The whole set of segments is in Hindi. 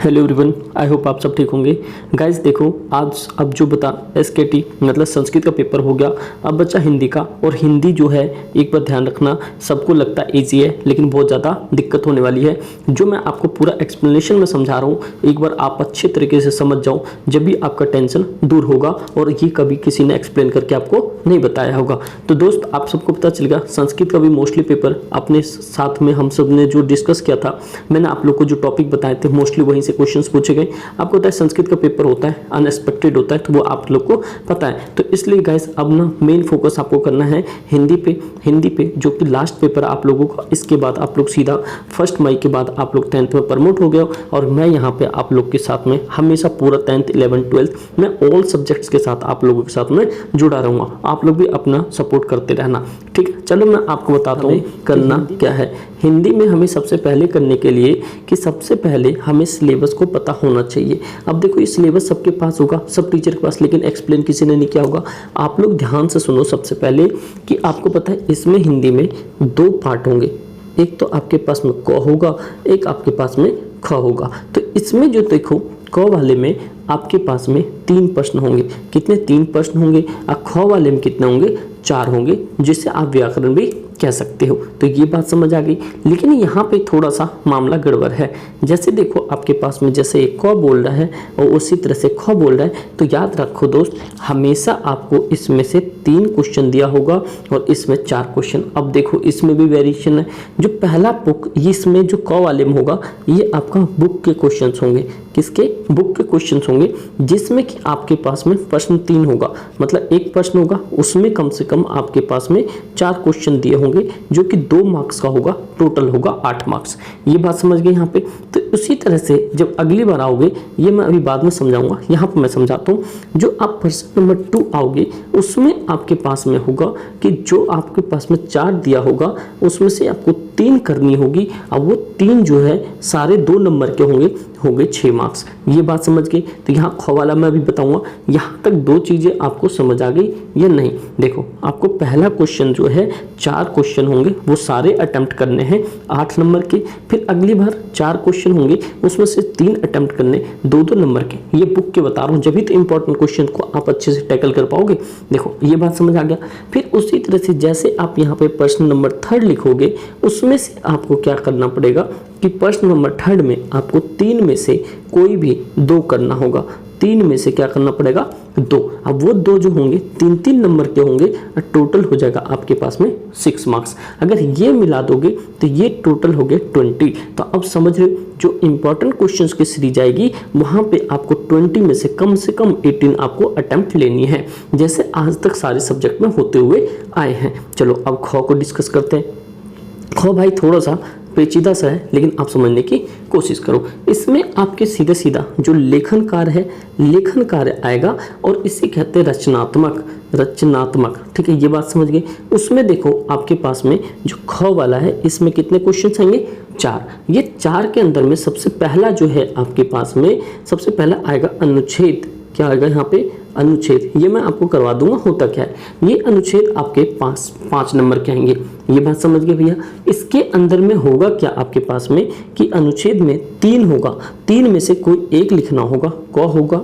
हेलो एवरीवन, आई होप आप सब ठीक होंगे। गाइस देखो, आज अब जो बता एसकेटी मतलब संस्कृत का पेपर हो गया, अब बच्चा हिंदी का। और हिंदी जो है, एक बार ध्यान रखना, सबको लगता है ईजी है लेकिन बहुत ज़्यादा दिक्कत होने वाली है। जो मैं आपको पूरा एक्सप्लेनेशन में समझा रहा हूँ, एक बार आप अच्छे तरीके से समझ जाओ, जब भी आपका टेंशन दूर होगा। और ये कभी किसी ने एक्सप्लेन करके आपको नहीं बताया होगा। तो दोस्त, आप सबको पता चलेगा संस्कृत का भी मोस्टली पेपर अपने साथ में हम सब ने जो डिस्कस किया था, मैंने आप लोग को जो टॉपिक बताए थे मोस्टली वहीं से क्वेश्चंस पूछे गए। आपको पता है संस्कृत का पेपर होता है अनएक्सपेक्टेड होता है, तो वो आप लोग को पता है। तो इसलिए गाइस अब ना मेन फोकस आपको करना है हिंदी पे जो कि लास्ट पेपर आप लोगों का। इसके बाद आप लोग सीधा 1 मई के बाद आप लोग 10th में प्रमोट हो गए। और मैं यहाँ पे आप लोग के साथ में हमेशा पूरा 10th 11th 12th में ऑल सब्जेक्ट्स के साथ आप लोगों के साथ में जुड़ा रहूँगा। आप लोग भी अपना सपोर्ट करते रहना, ठीक है। चलो मैं आपको बताता हूँ करना क्या है। हिंदी में हमें सबसे पहले करने के लिए कि सबसे पहले हमें सिलेबस को पता होना चाहिए। अब देखो, ये सिलेबस सबके पास होगा, सब टीचर के पास, लेकिन एक्सप्लेन किसी ने नहीं किया होगा। आप लोग ध्यान से सुनो सबसे पहले कि आपको पता है इसमें हिंदी में 2 पार्ट होंगे। एक तो आपके पास में क होगा, एक आपके पास में ख होगा। तो इसमें जो देखो क वाले में आपके पास में 3 प्रश्न होंगे। कितने? 3 प्रश्न होंगे। और ख वाले में कितने होंगे? 4 होंगे, जिससे आप व्याकरण भी कह सकते हो। तो ये बात समझ आ गई। लेकिन यहाँ पे थोड़ा सा मामला गड़बड़ है। जैसे देखो आपके पास में जैसे एक क बोल रहा है और उसी तरह से ख बोल रहा है, तो याद रखो दोस्त, हमेशा आपको इसमें से 3 क्वेश्चन दिया होगा और इसमें 4 क्वेश्चन। अब देखो इसमें भी वेरिएशन है। जो पहला बुक, इसमें जो क वाले में होगा, ये आपका बुक के क्वेश्चन होंगे। किसके? बुक के क्वेश्चन होंगे, जिसमें कि आपके पास में प्रश्न 3 होगा। मतलब एक प्रश्न होगा, उसमें कम से कम आपके पास में 4 क्वेश्चन दिए होंगे, जो कि 2 मार्क्स का होगा। टोटल होगा 8 मार्क्स। ये बात समझ गए यहाँ पे। तो उसी तरह से जब अगली बार आओगे, ये मैं अभी बाद में समझाऊंगा, यहाँ पर मैं समझाता हूँ। जो आप प्रश्न नंबर 2 आओगे, उसमें आपके पास में होगा कि जो आपके पास में 4 दिया होगा, उसमें से आपको 3 करनी होगी। अब वो 3 जो है सारे 2 नंबर के होंगे 6 मार्क्स। ये बात समझ गए। तो यहाँ ख वाला मैं अभी बताऊंगा। यहाँ तक 2 चीजें आपको समझ आ गई या नहीं? देखो, आपको पहला क्वेश्चन जो है 4 क्वेश्चन होंगे, वो सारे अटेम्प्ट करने हैं 8 नंबर के। फिर अगली बार 4 क्वेश्चन होंगे, उसमें से 3 अटेम्प्ट करने 2-2 नंबर के। ये बुक के बता रहा हूँ, जब भी तो इंपॉर्टेंट क्वेश्चन को आप अच्छे से टैकल कर पाओगे। देखो ये बात समझ आ गया। फिर उसी तरह से जैसे आप यहाँ पे प्रश्न नंबर 3 लिखोगे, उसमें से आपको क्या करना पड़ेगा कि प्रश्न नंबर 3 में आपको 3 में से कोई भी 2 करना होगा। 3 में से क्या करना पड़ेगा? 2। अब वो 2 जो होंगे 3-3 नंबर के होंगे, टोटल हो जाएगा आपके पास में 6 मार्क्स। अगर ये मिला दोगे तो ये टोटल हो गए 20। तो अब समझ रहे हो, जो इंपॉर्टेंट क्वेश्चंस की सीरीज आएगी, वहां पे आपको 20 में से कम 18 आपको अटेम्प्ट लेनी है, जैसे आज तक सारे सब्जेक्ट में होते हुए आए हैं। चलो अब ख को डिस्कस करते हैं। ख भाई थोड़ा सा पेचीदा सा है, लेकिन आप समझने की कोशिश करो। इसमें आपके सीधा सीधा जो लेखन कार्य है, लेखन कार्य आएगा, और इसे कहते हैं रचनात्मक। ठीक है, ये बात समझ गए। उसमें देखो आपके पास में जो ख वाला है, इसमें कितने क्वेश्चन आएंगे? 4। ये 4 के अंदर में सबसे पहला जो है आपके पास में, सबसे पहला आएगा अनुच्छेद। क्या आएगा यहाँ पे? अनुच्छेद। ये मैं आपको करवा दूंगा होता क्या है। ये अनुच्छेद आपके 5 नंबर के आएंगे। ये बात समझ गए भैया। इसके अंदर में होगा क्या आपके पास में कि अनुच्छेद में 3 होगा, 3 में से कोई एक लिखना होगा। क होगा,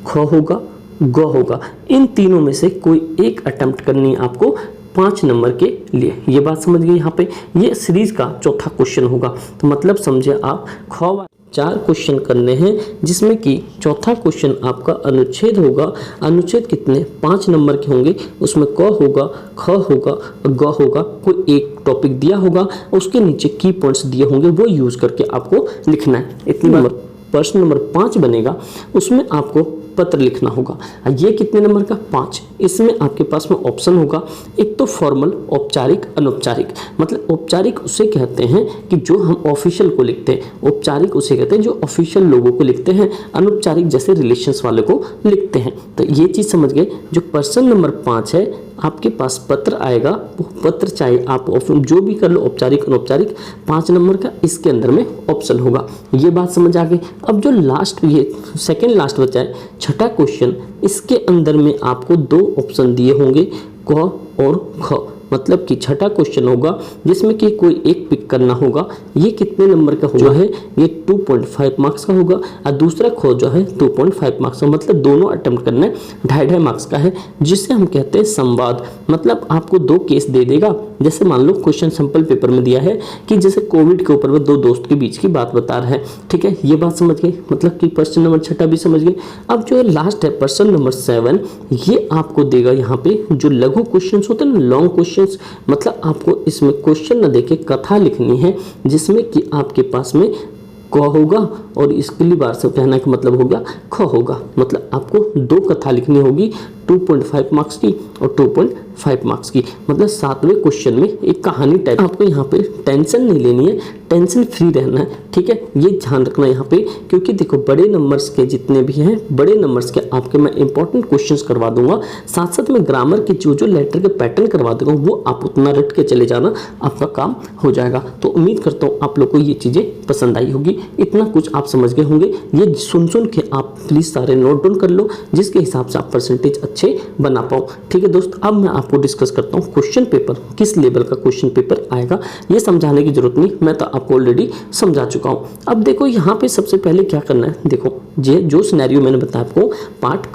ख होगा, ग होगा। इन तीनों में से कोई एक अटेम्प्ट करनी है आपको 5 नंबर के लिए। ये बात समझ गए यहाँ पे। ये सीरीज का चौथा क्वेश्चन होगा। तो मतलब समझे आप, ख 4 क्वेश्चन करने हैं, जिसमें कि चौथा क्वेश्चन आपका अनुच्छेद होगा। अनुच्छेद कितने? 5 नंबर के होंगे। उसमें क होगा, ख होगा, ग होगा। कोई एक टॉपिक दिया होगा, उसके नीचे की पॉइंट्स दिए होंगे, वो यूज करके आपको लिखना है। इतनी नंबर प्रश्न नंबर 5 बनेगा, उसमें आपको पत्र लिखना होगा। ये कितने नंबर का? 5। इसमें आपके पास में ऑप्शन होगा, एक तो फॉर्मल, औपचारिक, अनौपचारिक। मतलब औपचारिक उसे कहते हैं कि जो हम ऑफिशियल को लिखते हैं, औपचारिक उसे कहते हैं जो ऑफिशियल लोगों को लिखते हैं, अनौपचारिक जैसे रिलेशंस वाले को लिखते हैं। तो ये चीज़ समझ गए। जो प्रश्न नंबर 5 है, आपके पास पत्र आएगा। वो पत्र चाहे आप जो भी कर लो, औपचारिक अनौपचारिक, 5 नंबर का इसके अंदर में ऑप्शन होगा। ये बात समझ आ गई। अब जो लास्ट, ये सेकंड लास्ट बचा है, छठा क्वेश्चन, इसके अंदर में आपको 2 ऑप्शन दिए होंगे, क और ख। मतलब कि छठा क्वेश्चन होगा जिसमें कि कोई एक पिक करना होगा। ये कितने नंबर का जो है ये 2.5 मार्क्स का होगा और दूसरा खो जो है 2.5 मार्क्स का, मतलब दोनों अटेम्प्ट करना 2.5 मार्क्स का है, जिसे हम कहते हैं संवाद। मतलब आपको दो केस दे देगा। जैसे मान लो क्वेश्चन सिंपल पेपर में दिया है कि जैसे कोविड के ऊपर वो दो दोस्त के बीच की बात बता रहा है, ठीक है, ये बात समझ गए, मतलब कि प्रश्न नंबर छठा भी समझ गए। अब जो लास्ट है प्रश्न नंबर 7, ये आपको देगा यहाँ पे जो लघु क्वेश्चंस होते हैं ना, लॉन्ग क्वेश्चंस, मतलब आपको इसमें क्वेश्चन न देके कथा लिखनी है जिसमें कि आपके पास में क होगा और इसके लिए बार से कहना का मतलब हो गया ख होगा। मतलब आपको दो कथा लिखनी होगी 2.5 मार्क्स की और 2.5 मार्क्स की। मतलब 7वें क्वेश्चन में एक कहानी टाइप। आपको यहाँ पे टेंशन नहीं लेनी है, टेंशन फ्री रहना है, ठीक है, ये ध्यान रखना यहाँ पे, क्योंकि देखो बड़े नंबर्स के जितने भी हैं, बड़े नंबर्स के आपके मैं इंपॉर्टेंट क्वेश्चंस करवा दूंगा, साथ साथ में ग्रामर के जो लेटर के पैटर्न करवा दूंगा, वो आप उतना रट के चले जाना, आपका काम हो जाएगा। तो उम्मीद करता हूँ आप लोग को ये चीजें पसंद आई होगी। इतना कुछ आप समझ गए होंगे। ये सुन के आप प्लीज सारे नोट डाउन कर लो, जिसके हिसाब से आप परसेंटेज अच्छे बना पाओ। ठीक है दोस्त, अब मैं आपको डिस्कस करता हूँ क्वेश्चन पेपर, किस लेवल का क्वेश्चन पेपर आएगा, ये समझाने की जरूरत नहीं, मैं तो आपको ऑलरेडी समझा चुका हूँ। अब देखो यहाँ पे सबसे पहले क्या करना है, देखो जो सिनेरियो मैंने बताया आपको पार्ट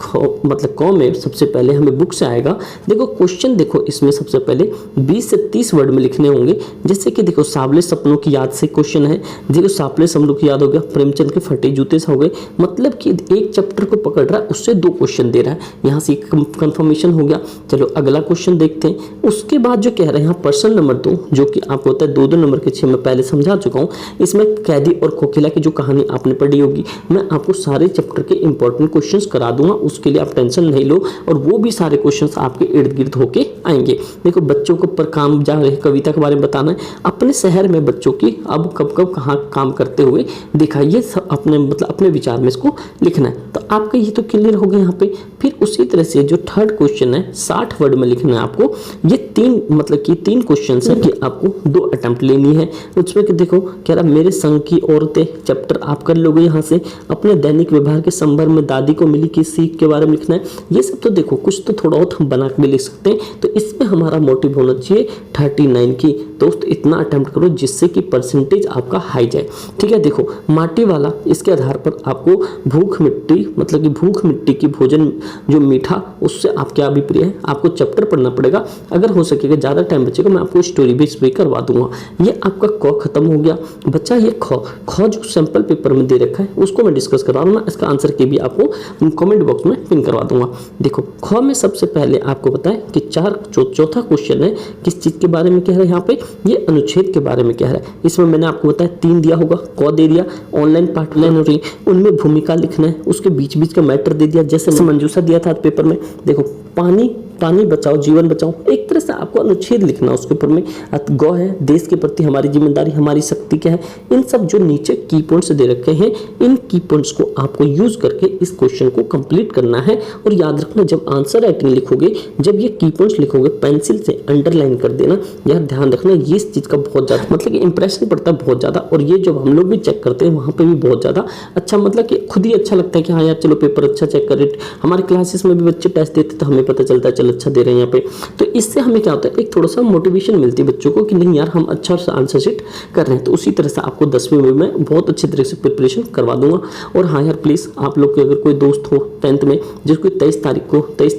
मतलब क में सबसे पहले हमें बुक से आएगा। देखो क्वेश्चन, देखो इसमें सबसे पहले 20 से 30 वर्ड में लिखने होंगे। जैसे कि देखो सावले सपनों की याद से क्वेश्चन है, देखो सावले सपनों की याद हो गया, प्रेमचंद के फटे जूते से हो गए। मतलब कि एक चैप्टर को पकड़ रहा है, उससे दो क्वेश्चन दे रहा है, यहाँ से कंफर्मेशन हो गया। चलो अगला क्वेश्चन देखते हैं। उसके बाद जो कह रहे हैं यहाँ पर्सन नंबर 2, जो कि आपको होता है 2 नंबर के 6 में पहले समझा चुका हूँ। इसमें कैदी और खोखिला की जो कहानी आपने पढ़ी होगी, मैं आपको सारे चैप्टर के इंपॉर्टेंट क्वेश्चंस करा दूंगा, उसके लिए आप टेंशन नहीं लो, और वो भी सारे क्वेश्चंस आपके इर्द गिर्द होके आएंगे। देखो बच्चों को पर काम जा रहे कविता के बारे में बताना है, अपने शहर में बच्चों की अब कब कब कहाँ काम करते हुए दिखाइए, अपने मतलब अपने विचार में इसको लिखना है। तो आपका ये तो क्लियर हो गया यहाँ पे। फिर उसी तरह से जो थर्ड क्वेश्चन है 60 वर्ड में लिखना है आपको। ये मतलब कि 3 क्वेश्चन है कि आपको 2 अटेम्प्ट लेनी है। उसमें कि देखो कह रहा मेरे संग की औरतें चैप्टर आप कर लोगे यहाँ से। अपने दैनिक व्यवहार के संदर्भ में दादी को मिली की सीख के बारे में लिखना है। ये सब तो देखो कुछ तो थोड़ा बहुत हम बना के भी लिख सकते हैं। तो इसमें हमारा मोटिव होना चाहिए 39 की। दोस्त इतना अटेम्प्ट करो जिससे कि परसेंटेज आपका हाई जाए। ठीक है, देखो माटी वाला, इसके आधार पर आपको भूख मिट्टी मतलब कि भूख मिट्टी की भोजन जो मीठा, उससे आप क्या अभिप्राय है, आपको चैप्टर पढ़ना पड़ेगा। अगर हो सकेगा ज़्यादा टाइम बचेगा मैं आपको स्टोरी बेस पे करवा दूंगा। ये आपका क खत्म हो गया बच्चा। ये ख जो सैंपल पेपर में दे रखा है उसको मैं डिस्कस करवा दूंगा। इसका आंसर के भी आपको कमेंट बॉक्स में पिन करवा दूंगा। देखो ख में सबसे पहले आपको बताएं कि चौथा क्वेश्चन है किस चीज के बारे में कह रहा है, यहाँ पे ये अनुच्छेद के बारे में कह रहा है। इसमें मैंने आपको बताया 3 दिया होगा, क दे दिया, ऑनलाइन पार्ट लाइन हो रही, उनमें भूमिका लिखना है, उसके बीच बीच का मैटर दे दिया, जैसे मंजूसा दिया था पेपर में। देखो पानी बचाओ जीवन बचाओ, एक तरह से आपको अनुच्छेद लिखना उसके ऊपर में। गौ है, देश के प्रति हमारी जिम्मेदारी, हमारी शक्ति क्या है, इन सब जो नीचे की पॉइंट्स दे रखे हैं, इन की पॉइंट्स को आपको यूज करके इस क्वेश्चन को कंप्लीट करना है। और याद रखना जब आंसर राइटिंग लिखोगे, जब ये की पॉइंट्स लिखोगे पेंसिल से अंडरलाइन कर देना। यार ध्यान रखना ये इस चीज का बहुत ज्यादा मतलब कि इंप्रेशन पड़ता है बहुत ज्यादा। और ये जब हम लोग भी चेक करते हैं वहां पे भी बहुत ज्यादा अच्छा, मतलब कि खुद ही अच्छा लगता है कि हाँ यार चलो पेपर अच्छा चेक कर रहे। हमारे क्लासेस में भी बच्चे टेस्ट देते तो हमें पता चलता है चलो अच्छा दे रहे हैं यहाँ पे। तो इससे हमें क्या होता है, एक थोड़ा सा मोटिवेशन मिलती है बच्चों को कि नहीं यार हम अच्छा आंसर शीट कर रहे हैं। तो उसी तरह से आपको 10वीं में मैं बहुत अच्छी तरह से प्रिपरेशन करवा दूंगा। और हाँ यार प्लीज आप लोग के अगर कोई दोस्त हो 10th में जिसको 23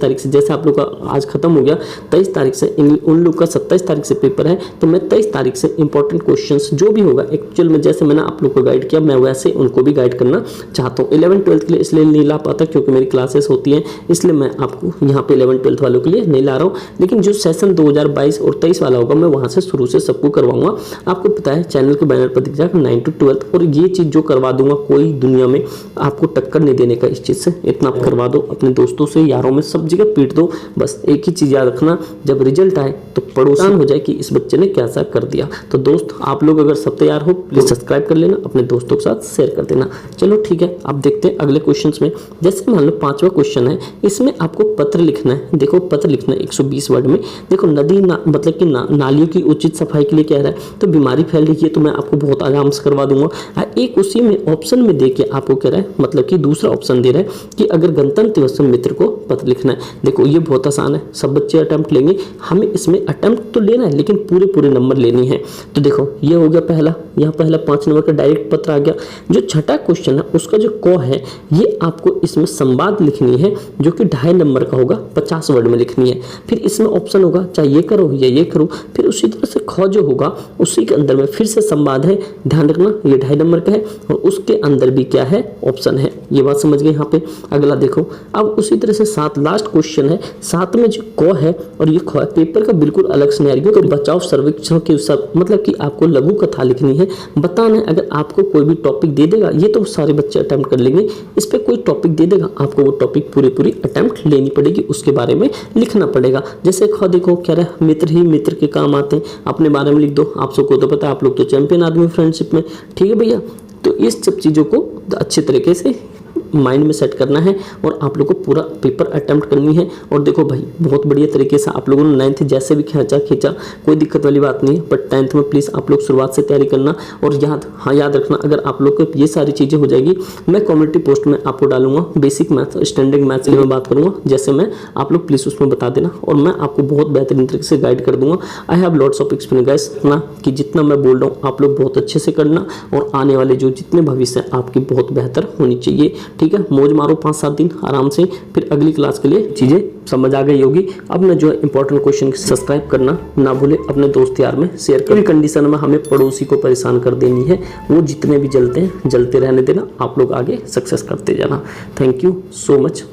तारीख से, जैसे आप लोग का आज खत्म हो गया 23 तारीख से, उन लोग का 27 तारीख से पेपर है, तो मैं 23 तारीख से इंपॉर्टेंट क्वेश्चंस जो भी होगा एक्चुअल में जैसे मैंने आप लोग को गाइड किया मैं वैसे उनको भी गाइड करना चाहता हूँ। 11th-12th के लिए इसलिए नहीं ला पाता क्योंकि मेरी क्लासेस होती हैं, इसलिए मैं आपको यहाँ पे 11th-12th वालों के लिए नहीं ला रहा हूँ। लेकिन जो सेशन 2022 और 23 वाला होगा मैं वहां से शुरू से सबको करवाऊंगा। आपको पता है चैनल के बैनर पर दिख जाएगा 9 to 12th, और ये चीज जो करवा दूंगा कोई दुनिया में आपको टक्कर नहीं देने का इस चीज से। इतना आप करवा दो, अपने दोस्तों से यारों में सब जगह पीट दो। बस एक ही चीज याद रखना, जब रिजल्ट आए तो पड़ोसान हो जाए कि इस बच्चे ने कैसा कर दिया। तो दोस्त आप लोग अगर सब तैयार हो प्लीज सब्सक्राइब कर लेना, अपने दोस्तों के साथ शेयर कर देना। चलो ठीक है, आप देखते हैं अगले क्वेश्चन में। जैसे मान लो 5वां क्वेश्चन है, इसमें आपको पत्र लिखना है। देखो पत्र लिखना है 120 वर्ड में। देखो नदी मतलब कि नालियों की उचित सफाई के लिए कह रहा है, तो बीमारी फैल रही है तो मैं आपको बहुत आराम से करवा दूंगा। एक उसी में ऑप्शन में दे के आपको कह रहा है, मतलब कि दूसरा ऑप्शन दे रहा है कि अगर गणतंत्र दिवस में मित्र को पत्र लिखना है। देखो ये बहुत आसान है, सब बच्चे अटेम्प्ट लेंगे, हमें इसमें अटेम्प्ट तो लेना है लेकिन पूरे नंबर लेनी है। तो देखो ये हो गया पहला, यहाँ पहला 5 नंबर का डायरेक्ट पत्र आ गया। जो छठा क्वेश्चन है उसका जो क है ये आपको इसमें संवाद लिखनी है जो कि 2.5 नंबर का होगा, 50 वर्ड में लिखनी है। फिर इसमें ऑप्शन होगा चाहे ये करो या ये करो। फिर उसी तरह से ख जो होगा उसी के अंदर में फिर से संवाद है, ध्यान रखना ये 2.5 नंबर का है और उसके अंदर भी क्या है, ऑप्शन है। ये बात समझ गए यहाँ पे। अगला देखो अब उसी तरह से 7 लास्ट क्वेश्चन है। 7 में जो क है और ये ख है, पेपर का बिल्कुल अलग सिनेरियो। तो बचाव सर्वेक्षण के सब मतलब कि आपको लघु कथा लिखनी है, बताना है। अगर आपको कोई भी टॉपिक दे देगा, ये तो सारे बच्चे अटेम्प्ट कर लेंगे, इस पे कोई टॉपिक दे देगा आपको वो टॉपिक पूरी अटेम्प्ट लेनी पड़ेगी, उसके बारे में लिखना पड़ेगा। जैसे ख देखो कह रहा है मित्र ही मित्र के काम आते हैं, अपने बारे में लिख दो। आप सबको तो पता है, आप लोग तो चैंपियन आदमी फ्रेंडशिप में, ठीक है भैया। तो इस सब चीज़ों को अच्छे तरीके से माइंड में सेट करना है और आप लोगों को पूरा पेपर अटेम्प्ट करनी है। और देखो भाई बहुत बढ़िया तरीके से आप लोगों ने 9th जैसे भी खींचा कोई दिक्कत वाली बात नहीं है, बट 10th में प्लीज़ आप लोग शुरुआत से तैयारी करना। और याद रखना अगर आप लोग को ये सारी चीज़ें हो जाएगी, मैं कम्युनिटी पोस्ट में आपको डालूंगा बेसिक मैथ स्टैंडर्ड मैथ्स की मैं बात करूँगा, जैसे मैं आप लोग प्लीज़ उसमें बता देना और मैं आपको बहुत बेहतरीन तरीके से गाइड कर दूंगा। I have lots of experience guys ना, कि जितना मैं बोल रहा हूँ आप लोग बहुत अच्छे से करना और आने वाले जो जितने भविष्य है आपकी बहुत बेहतर होनी चाहिए, ठीक है। मौज मारो 5-7 दिन आराम से, फिर अगली क्लास के लिए चीज़ें समझ आ गई होगी। अब मैं जो है इंपॉर्टेंट क्वेश्चन सब्सक्राइब करना ना भूले, अपने दोस्त यार में शेयर करें। कंडीशन में हमें पड़ोसी को परेशान कर देनी है, वो जितने भी जलते हैं जलते रहने देना, आप लोग आगे सक्सेस करते जाना। Thank you so much.